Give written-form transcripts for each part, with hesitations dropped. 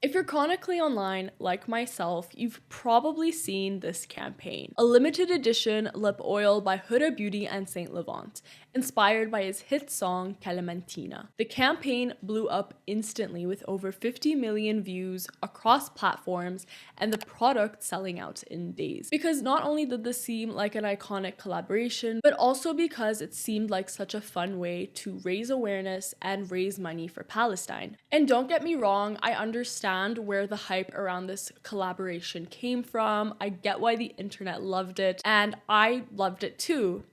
If you're chronically online, like myself, you've probably seen this campaign. A limited edition lip oil by Huda Beauty and Saint Levant, inspired by his hit song Kalamantina. The campaign blew up instantly with over 50 million views across platforms and the product selling out in days. Because not only did this seem like an iconic collaboration, but also because it seemed like such a fun way to raise awareness and raise money for Palestine. And don't get me wrong, I understand where the hype around this collaboration came from. I get why the internet loved it, and I loved it too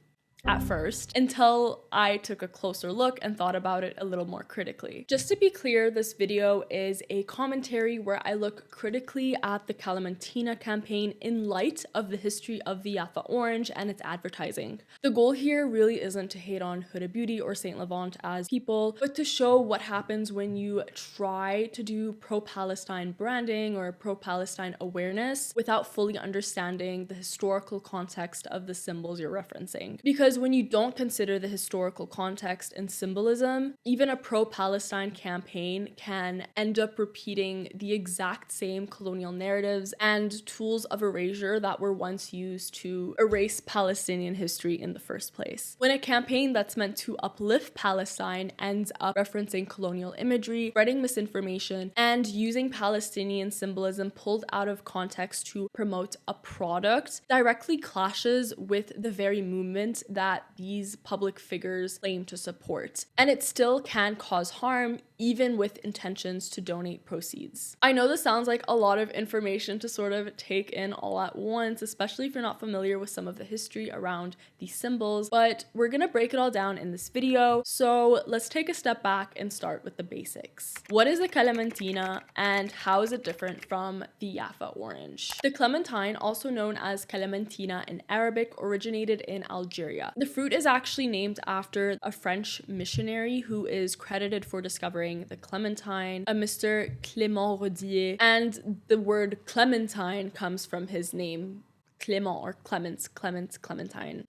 at first, until I took a closer look and thought about it a little more critically. Just to be clear, this video is a commentary where I look critically at the Kalamantina campaign in light of the history of the Jaffa orange and its advertising. The goal here really isn't to hate on Huda Beauty or Saint Levant as people, but to show what happens when you try to do pro-Palestine branding or pro-Palestine awareness without fully understanding the historical context of the symbols you're referencing. Because when you don't consider the historical context and symbolism, even a pro-Palestine campaign can end up repeating the exact same colonial narratives and tools of erasure that were once used to erase Palestinian history in the first place. When a campaign that's meant to uplift Palestine ends up referencing colonial imagery, spreading misinformation, and using Palestinian symbolism pulled out of context to promote a product, directly clashes with the very movement that these public figures claim to support. And it still can cause harm even with intentions to donate proceeds. I know this sounds like a lot of information to sort of take in all at once, especially if you're not familiar with some of the history around these symbols, but we're gonna break it all down in this video. So let's take a step back and start with the basics. What is a Kalamantina and how is it different from the Jaffa orange? The clementine, also known as Kalamantina in Arabic, originated in Algeria. The fruit is actually named after a French missionary who is credited for discovering the clementine, a Mr. Clément Rodier, and the word clementine comes from his name, Clément or Clementine.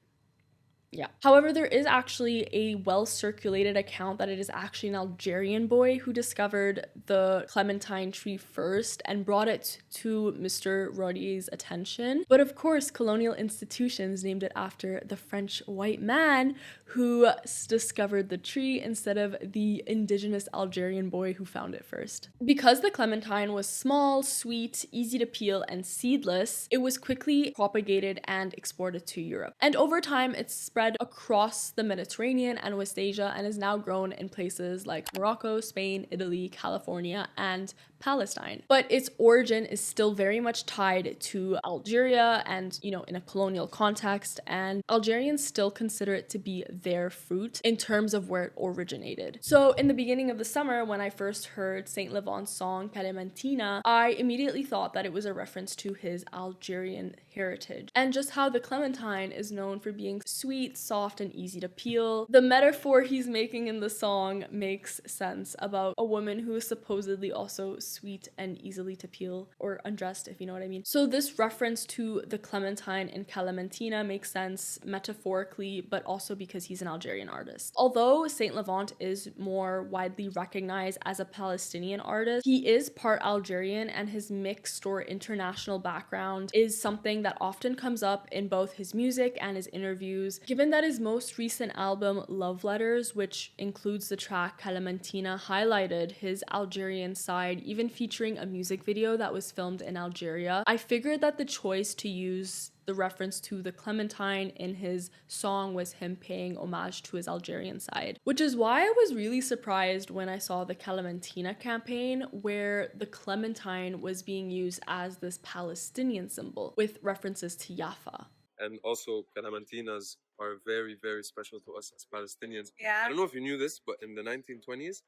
Yeah. However, there is actually a well-circulated account that it is actually an Algerian boy who discovered the clementine tree first and brought it to Mr. Rodier's attention. But of course, colonial institutions named it after the French white man who discovered the tree instead of the indigenous Algerian boy who found it first. Because the clementine was small, sweet, easy to peel, and seedless, it was quickly propagated and exported to Europe. And over time, it's spread across the Mediterranean and West Asia and is now grown in places like Morocco, Spain, Italy, California, and Palestine. But its origin is still very much tied to Algeria and, in a colonial context, and Algerians still consider it to be their fruit in terms of where it originated. So in the beginning of the summer, when I first heard Saint Levant's song Kalamantina, I immediately thought that it was a reference to his Algerian heritage and just how the clementine is known for being sweet, soft, and easy to peel. The metaphor he's making in the song makes sense about a woman who is supposedly also sweet and easily to peel or undressed, if you know what I mean. So this reference to the clementine in Kalamantina makes sense metaphorically, but also because he's an Algerian artist. Although Saint Levant is more widely recognized as a Palestinian artist, he is part Algerian, and his mixed or international background is something that often comes up in both his music and his interviews. Given that his most recent album, Love Letters, which includes the track Kalamantina, highlighted his Algerian side, even featuring a music video that was filmed in Algeria, I figured that the choice to use the reference to the clementine in his song was him paying homage to his Algerian side. Which is why I was really surprised when I saw the Kalamantina campaign, where the clementine was being used as this Palestinian symbol with references to Jaffa. And also, Kalamantinas are very, very special to us as Palestinians. Yeah. I don't know if you knew this, but in the 1920s,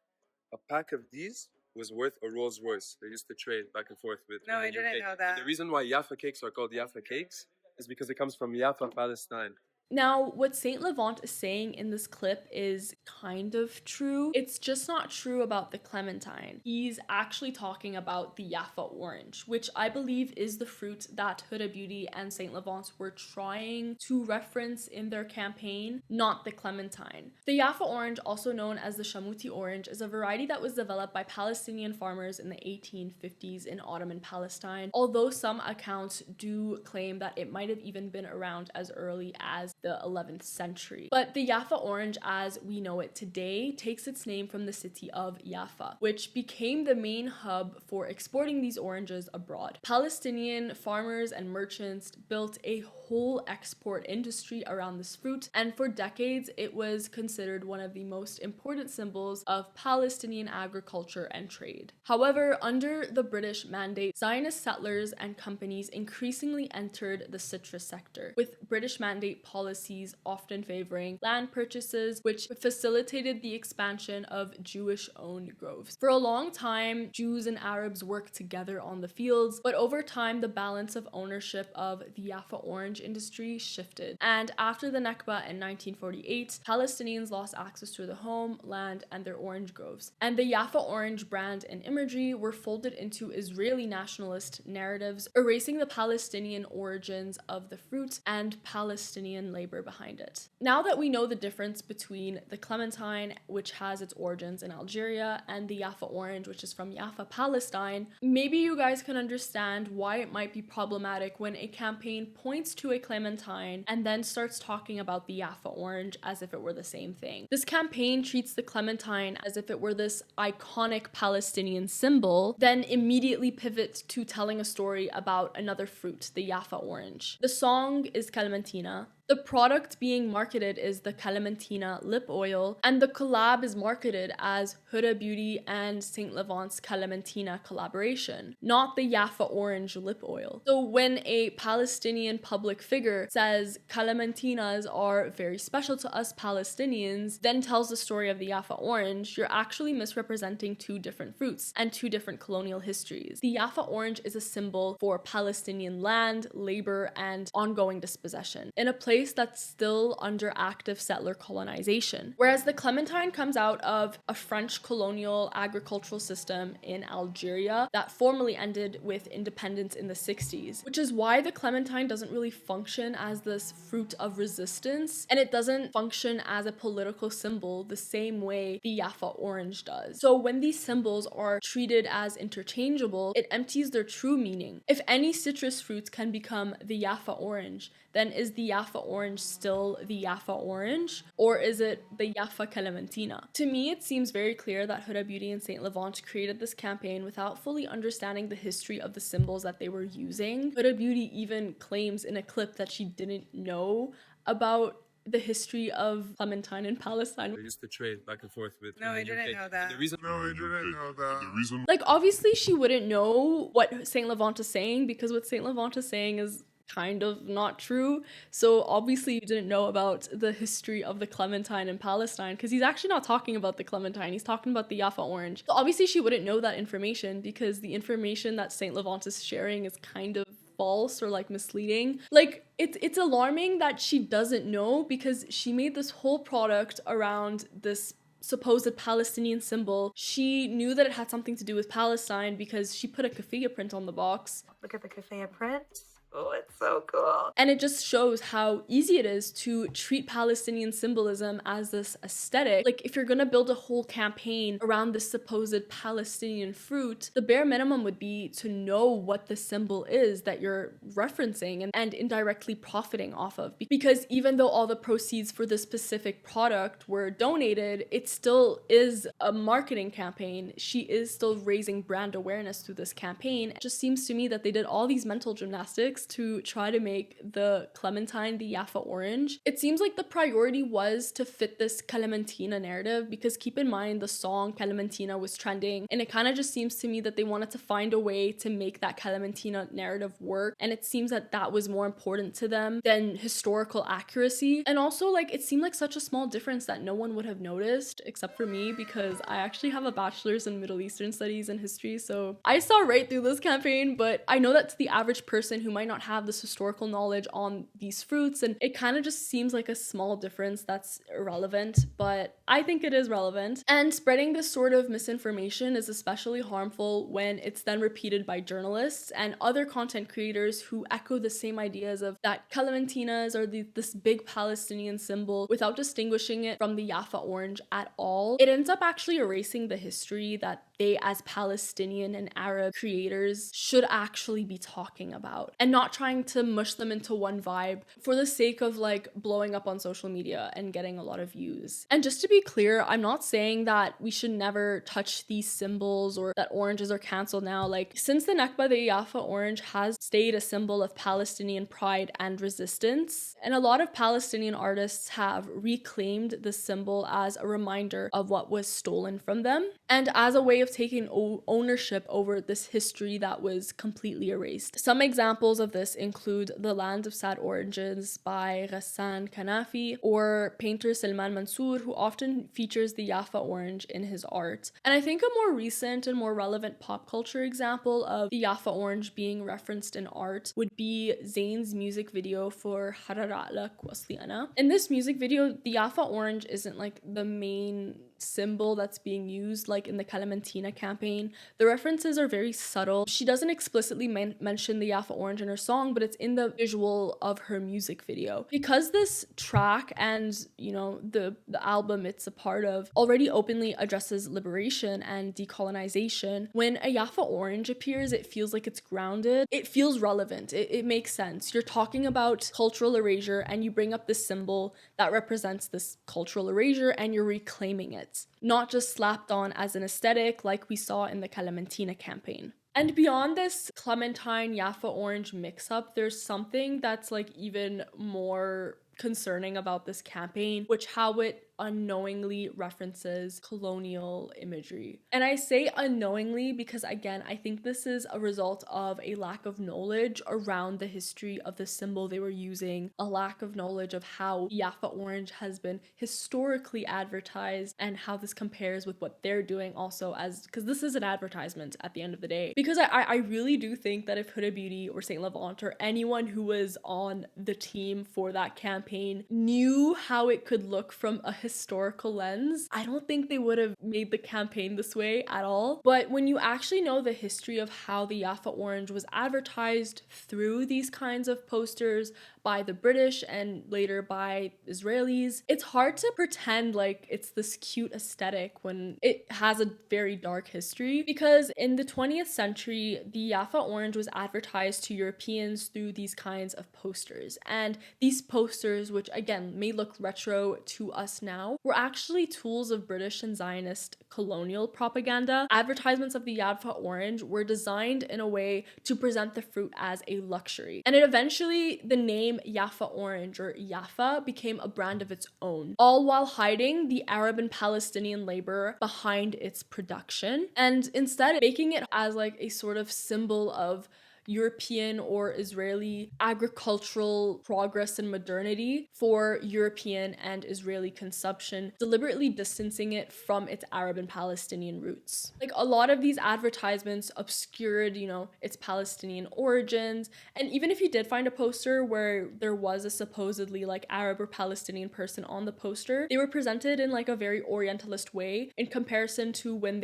a pack of these was worth a Rolls Royce. They used to trade back and forth with. No, I didn't know that. And the reason why Jaffa cakes are called Jaffa cakes is because it comes from Jaffa, Palestine. Now, what Saint Levant is saying in this clip is kind of true. It's just not true about the clementine. He's actually talking about the Jaffa orange, which I believe is the fruit that Huda Beauty and Saint Levant were trying to reference in their campaign, not the clementine. The Jaffa orange, also known as the Shamuti orange, is a variety that was developed by Palestinian farmers in the 1850s in Ottoman Palestine, although some accounts do claim that it might have even been around as early as the 11th century. But the Jaffa orange as we know it today takes its name from the city of Jaffa, which became the main hub for exporting these oranges abroad. Palestinian farmers and merchants built a whole export industry around this fruit, and for decades it was considered one of the most important symbols of Palestinian agriculture and trade. However, under the British Mandate, Zionist settlers and companies increasingly entered the citrus sector, with British Mandate policies often favoring land purchases, which facilitated the expansion of Jewish-owned groves. For a long time, Jews and Arabs worked together on the fields, but over time, the balance of ownership of the Jaffa orange industry shifted. And after the Nakba in 1948, Palestinians lost access to their home, land, and their orange groves. And the Jaffa orange brand and imagery were folded into Israeli nationalist narratives, erasing the Palestinian origins of the fruit and Palestinian labor behind it. Now that we know the difference between the clementine, which has its origins in Algeria, and the Jaffa orange, which is from Jaffa, Palestine, maybe you guys can understand why it might be problematic when a campaign points to a clementine and then starts talking about the Jaffa orange as if it were the same thing. This campaign treats the clementine as if it were this iconic Palestinian symbol, then immediately pivots to telling a story about another fruit, the Jaffa orange. The song is Kalamantina. The product being marketed is the Kalamantina lip oil, and the collab is marketed as Huda Beauty and Saint Levant's Kalamantina collaboration, not the Jaffa orange lip oil. So when a Palestinian public figure says Kalamantinas are very special to us Palestinians, then tells the story of the Jaffa orange, you're actually misrepresenting two different fruits and two different colonial histories. The Jaffa orange is a symbol for Palestinian land, labor, and ongoing dispossession in a place that's still under active settler colonization. Whereas the clementine comes out of a French colonial agricultural system in Algeria that formally ended with independence in the 60s, which is why the clementine doesn't really function as this fruit of resistance, and it doesn't function as a political symbol the same way the Jaffa orange does. So when these symbols are treated as interchangeable, it empties their true meaning. If any citrus fruits can become the Jaffa orange, then is the Jaffa orange still the Jaffa orange, or is it the Jaffa Kalamantina? To me, it seems very clear that Huda Beauty and Saint Levant created this campaign without fully understanding the history of the symbols that they were using. Huda Beauty even claims in a clip that she didn't know about the history of clementine in Palestine. They used to trade back and forth with. No, I didn't know that. The reason. Like, obviously she wouldn't know what Saint Levant is saying, because what Saint Levant is saying is kind of not true. So obviously you didn't know about the history of the clementine in Palestine, because he's actually not talking about the clementine, he's talking about the Jaffa orange. So obviously she wouldn't know that information, because the information that Saint Levant is sharing is kind of false or like misleading. Like, it's alarming that she doesn't know, because she made this whole product around this supposed Palestinian symbol. She knew that it had something to do with Palestine because she put a keffiyeh print on the box. Look at the keffiyeh print. Oh, it's so cool. And it just shows how easy it is to treat Palestinian symbolism as this aesthetic. Like, if you're gonna build a whole campaign around this supposed Palestinian fruit, the bare minimum would be to know what the symbol is that you're referencing and indirectly profiting off of. Because even though all the proceeds for this specific product were donated, it still is a marketing campaign. She is still raising brand awareness through this campaign. It just seems to me that they did all these mental gymnastics to try to make the clementine the Jaffa orange. It seems like the priority was to fit this Kalamantina narrative, because keep in mind the song Kalamantina was trending, and it kind of just seems to me that they wanted to find a way to make that Kalamantina narrative work, and it seems that that was more important to them than historical accuracy. And also, like, it seemed like such a small difference that no one would have noticed except for me, because I actually have a bachelor's in Middle Eastern studies and history, so I saw right through this campaign. But I know that to the average person who might not not have this historical knowledge on these fruits, and it kind of just seems like a small difference that's irrelevant, but I think it is relevant. And spreading this sort of misinformation is especially harmful when it's then repeated by journalists and other content creators who echo the same ideas of that clementinas are this big Palestinian symbol without distinguishing it from the Jaffa orange at all. It ends up actually erasing the history that they as Palestinian and Arab creators should actually be talking about, and not trying to mush them into one vibe for the sake of like blowing up on social media and getting a lot of views. And just to be clear, I'm not saying that we should never touch these symbols or that oranges are cancelled now. Like, since the Nakba, the Jaffa orange has stayed a symbol of Palestinian pride and resistance, and a lot of Palestinian artists have reclaimed the symbol as a reminder of what was stolen from them and as a way of taking ownership over this history that was completely erased. Some examples of this include The Land of Sad Oranges by Ghassan Kanafi or painter Salman Mansour, who often features the Jaffa orange in his art. And I think a more recent and more relevant pop culture example of the Jaffa orange being referenced in art would be Zayn's music video for Hararat Lak Wasli Ana. In this music video, the Jaffa orange isn't like the main symbol that's being used like in the Kalamantina campaign. The references are very subtle. She doesn't explicitly mention the Jaffa orange in her song, but it's in the visual of her music video. Because this track and, you know, the album it's a part of already openly addresses liberation and decolonization, when a Jaffa orange appears, it feels like it's grounded. It feels relevant. It makes sense. You're talking about cultural erasure and you bring up this symbol that represents this cultural erasure and you're reclaiming it, not just slapped on as an aesthetic like we saw in the Kalamantina campaign. And beyond this clementine Jaffa orange mix-up, there's something that's like even more concerning about this campaign, which how it unknowingly references colonial imagery. And I say unknowingly because, again, I think this is a result of a lack of knowledge around the history of the symbol they were using, a lack of knowledge of how Jaffa orange has been historically advertised and how this compares with what they're doing also, as because this is an advertisement at the end of the day. Because I really do think that if Huda Beauty or Saint Levant or anyone who was on the team for that campaign knew how it could look from a historical lens, I don't think they would have made the campaign this way at all. But when you actually know the history of how the Jaffa orange was advertised through these kinds of posters by the British and later by Israelis, it's hard to pretend like it's this cute aesthetic when it has a very dark history. Because in the 20th century, the Jaffa orange was advertised to Europeans through these kinds of posters. And these posters, which again may look retro to us now, were actually tools of British and Zionist colonial propaganda. Advertisements of the Jaffa orange were designed in a way to present the fruit as a luxury. And the name Jaffa orange or Jaffa became a brand of its own, all while hiding the Arab and Palestinian labor behind its production, and instead making it as like a sort of symbol of European or Israeli agricultural progress and modernity for European and Israeli consumption, deliberately distancing it from its Arab and Palestinian roots. Like, a lot of these advertisements obscured, its Palestinian origins, and even if you did find a poster where there was a supposedly like Arab or Palestinian person on the poster, they were presented in like a very Orientalist way in comparison to when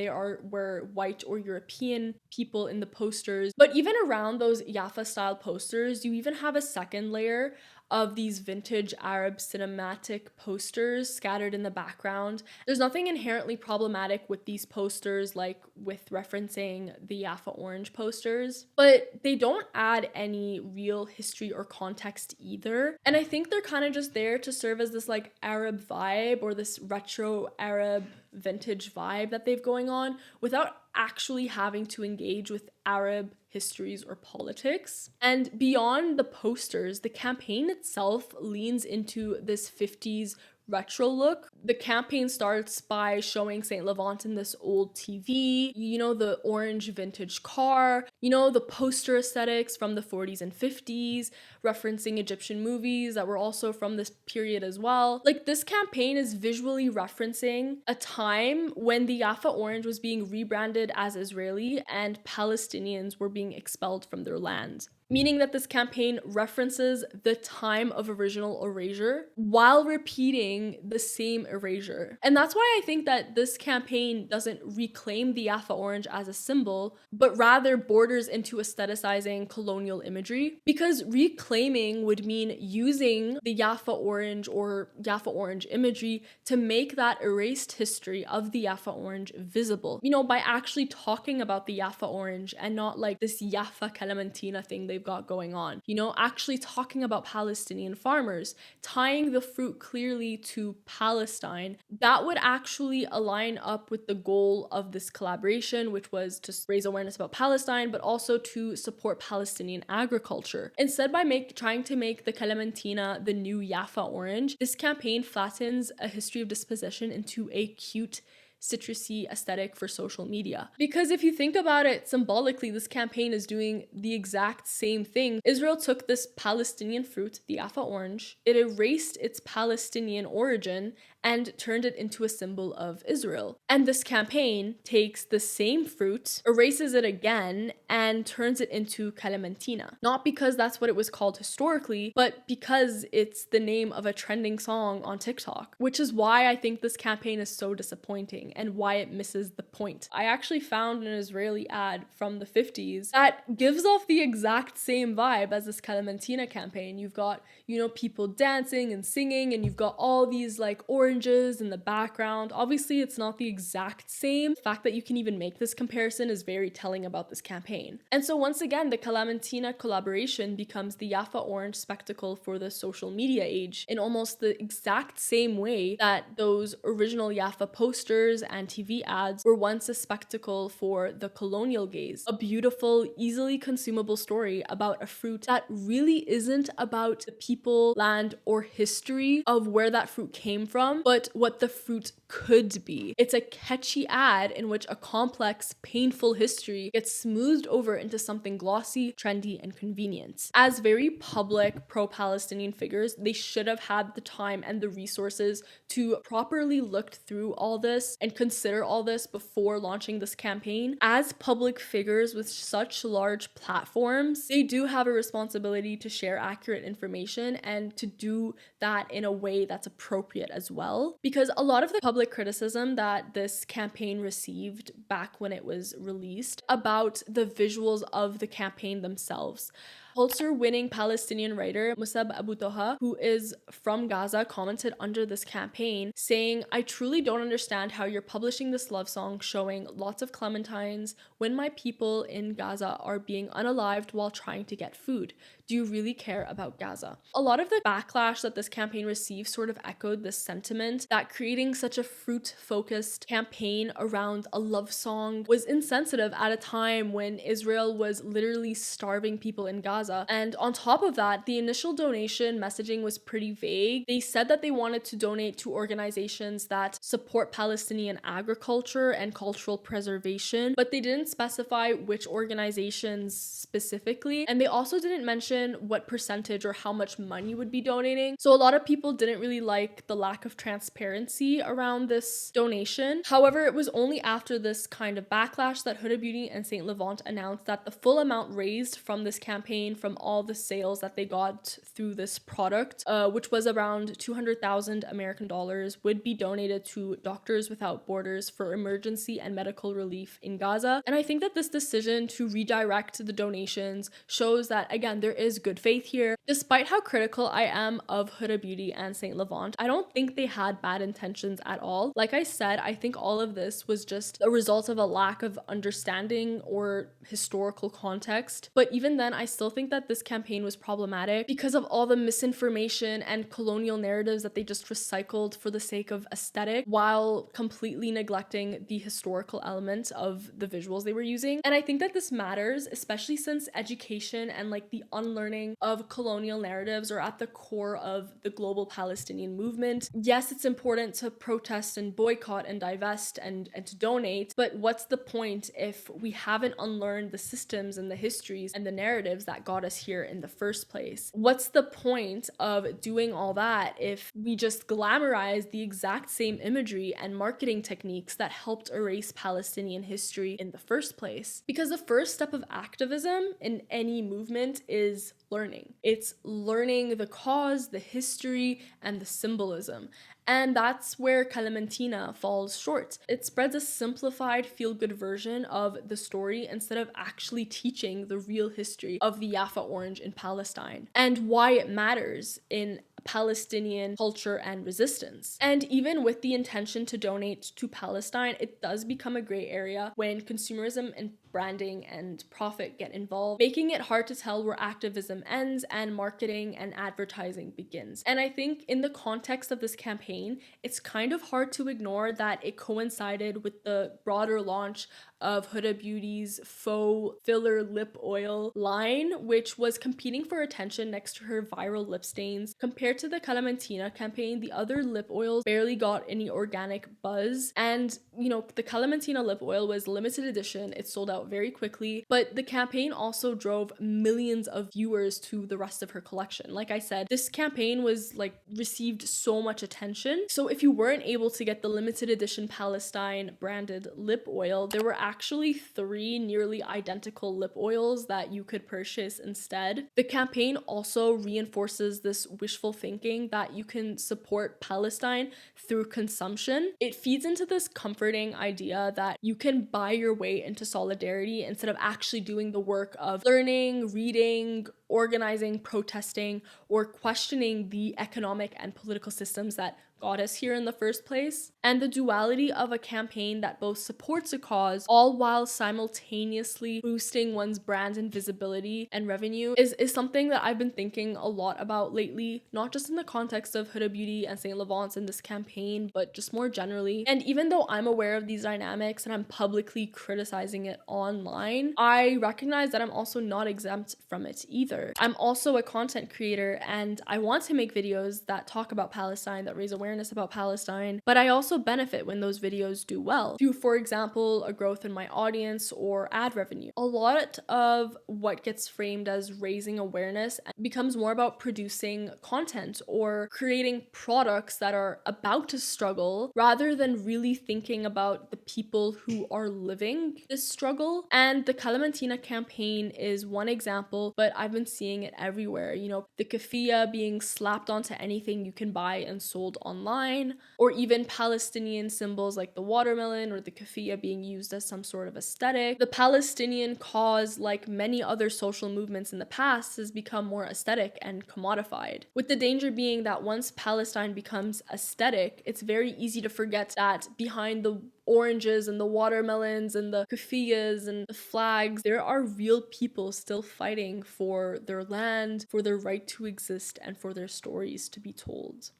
were white or European people in the posters. But even around those Jaffa style posters, you even have a second layer of these vintage Arab cinematic posters scattered in the background. There's nothing inherently problematic with these posters, like with referencing the Jaffa orange posters, but they don't add any real history or context either. And I think they're kind of just there to serve as this like Arab vibe or this retro Arab vintage vibe that they've going on without actually having to engage with Arab histories or politics. And beyond the posters, the campaign itself leans into this 50s retro look. The campaign starts by showing Saint Levant in this old TV, the orange vintage car, the poster aesthetics from the 40s and 50s, referencing Egyptian movies that were also from this period as well. Like, this campaign is visually referencing a time when the Jaffa orange was being rebranded as Israeli and Palestinians were being expelled from their land. meaning that this campaign references the time of original erasure while repeating the same erasure. And that's why I think that this campaign doesn't reclaim the Jaffa orange as a symbol, but rather borders into aestheticizing colonial imagery, because reclaiming would mean using the Jaffa orange or Jaffa orange imagery to make that erased history of the Jaffa orange visible, you know, by actually talking about the Jaffa orange and not like this Jaffa Kalamantina thing they've got going on, you know, actually talking about Palestinian farmers, tying the fruit clearly to Palestine. That would actually align up with the goal of this collaboration, which was to raise awareness about Palestine, but also to support Palestinian agriculture. Instead, by trying to make the Kalamantina the new Jaffa orange, this campaign flattens a history of dispossession into a cute citrusy aesthetic for social media. Because if you think about it symbolically, this campaign is doing the exact same thing. Israel took this Palestinian fruit, the Jaffa orange, it erased its Palestinian origin and turned it into a symbol of Israel. And this campaign takes the same fruit, erases it again, and turns it into Kalamantina. Not because that's what it was called historically, but because it's the name of a trending song on TikTok, which is why I think this campaign is so disappointing and why it misses the point. I actually found an Israeli ad from the 50s that gives off the exact same vibe as this Kalamantina campaign. You've got, you know, people dancing and singing, and you've got all these like oranges in the background. Obviously, it's not the exact same. The fact that you can even make this comparison is very telling about this campaign. And so once again, the Kalamantina collaboration becomes the Jaffa orange spectacle for the social media age in almost the exact same way that those original Jaffa posters and TV ads were once a spectacle for the colonial gaze. A beautiful, easily consumable story about a fruit that really isn't about the people, land, or history of where that fruit came from, but what the fruit could be. It's a catchy ad in which a complex, painful history gets smoothed over into something glossy, trendy, and convenient. As very public pro-Palestinian figures, they should have had the time and the resources to properly look through all this and consider all this before launching this campaign. As public figures with such large platforms, they do have a responsibility to share accurate information and to do that in a way that's appropriate as well. Because a lot of the public criticism that this campaign received back when it was released about the visuals of the campaign themselves. Pulitzer-winning Palestinian writer Musab Abu Toha, who is from Gaza, commented under this campaign saying, "I truly don't understand how you're publishing this love song showing lots of clementines when my people in Gaza are being unalived while trying to get food. Do you really care about Gaza?" A lot of the backlash that this campaign received sort of echoed this sentiment that creating such a fruit-focused campaign around a love song was insensitive at a time when Israel was literally starving people in Gaza. And on top of that, the initial donation messaging was pretty vague. They said that they wanted to donate to organizations that support Palestinian agriculture and cultural preservation, but they didn't specify which organizations specifically. And they also didn't mention what percentage or how much money would be donating. So a lot of people didn't really like the lack of transparency around this donation. However, it was only after this kind of backlash that Huda Beauty and Saint Levant announced that the full amount raised from this campaign, from all the sales that they got through this product, which was around 200,000 American dollars, would be donated to Doctors Without Borders for emergency and medical relief in Gaza. And I think that this decision to redirect the donations shows that, again, there is good faith here. Despite how critical I am of Huda Beauty and Saint Levant, I don't think they had bad intentions at all. Like I said, I think all of this was just a result of a lack of understanding or historical context. But even then, I still think that this campaign was problematic because of all the misinformation and colonial narratives that they just recycled for the sake of aesthetic while completely neglecting the historical element of the visuals they were using. And I think that this matters, especially since education and like the unlearning of colonial narratives are at the core of the global Palestinian movement. Yes, it's important to protest and boycott and divest and to donate, but what's the point if we haven't unlearned the systems and the histories and the narratives that got us here in the first place. What's the point of doing all that if we just glamorize the exact same imagery and marketing techniques that helped erase Palestinian history in the first place? Because the first step of activism in any movement is learning. It's learning the cause, the history, and the symbolism. And that's where Kalamantina falls short. It spreads a simplified, feel-good version of the story instead of actually teaching the real history of the Jaffa orange in Palestine and why it matters in Palestinian culture and resistance. And even with the intention to donate to Palestine, it does become a gray area when consumerism and branding and profit get involved, making it hard to tell where activism ends and marketing and advertising begins. And I think in the context of this campaign, it's kind of hard to ignore that it coincided with the broader launch of Huda Beauty's faux filler lip oil line, which was competing for attention next to her viral lip stains. Compared to the Kalamantina campaign, the other lip oils barely got any organic buzz. And, you know, the Kalamantina lip oil was limited edition. It sold out very quickly, but the campaign also drove millions of viewers to the rest of her collection. Like I said, this campaign was received so much attention. So if you weren't able to get the limited edition Palestine branded lip oil, there were actually 3 nearly identical lip oils that you could purchase instead. The campaign also reinforces this wishful thinking that you can support Palestine through consumption. It feeds into this comforting idea that you can buy your way into solidarity instead of actually doing the work of learning, reading, organizing, protesting, or questioning the economic and political systems that got us here in the first place. And the duality of a campaign that both supports a cause, all while simultaneously boosting one's brand and visibility and revenue is something that I've been thinking a lot about lately, not just in the context of Huda Beauty and Saint Levant in this campaign, but just more generally. And even though I'm aware of these dynamics and I'm publicly criticizing it online, I recognize that I'm also not exempt from it either. I'm also a content creator and I want to make videos that talk about Palestine, that raise awareness about Palestine, but I also benefit when those videos do well through, for example, a growth in my audience or ad revenue. A lot of what gets framed as raising awareness becomes more about producing content or creating products that are about to struggle rather than really thinking about the people who are living this struggle. And the Kalamantina campaign is one example, but I've been seeing it everywhere. You know, the keffiyeh being slapped onto anything you can buy and sold online, or even Palestinian symbols like the watermelon or the keffiyeh being used as some sort of aesthetic. The Palestinian cause, like many other social movements in the past, has become more aesthetic and commodified, with the danger being that once Palestine becomes aesthetic, it's very easy to forget that behind the oranges and the watermelons and the keffiyehs and the flags, there are real people still fighting for their land, for their right to exist, and for their stories to be told.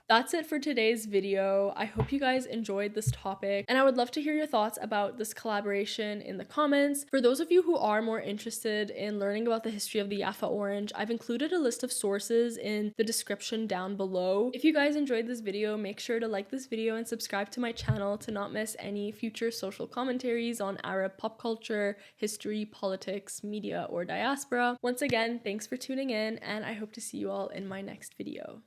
That's it for today's video. I hope you guys enjoyed this topic, and I would love to hear your thoughts about this collaboration in the comments. For those of you who are more interested in learning about the history of the Jaffa orange, I've included a list of sources in the description down below. If you guys enjoyed this video, make sure to like this video and subscribe to my channel to not miss any future social commentaries on Arab pop culture, history, politics, media, or diaspora. Once again, thanks for tuning in, and I hope to see you all in my next video.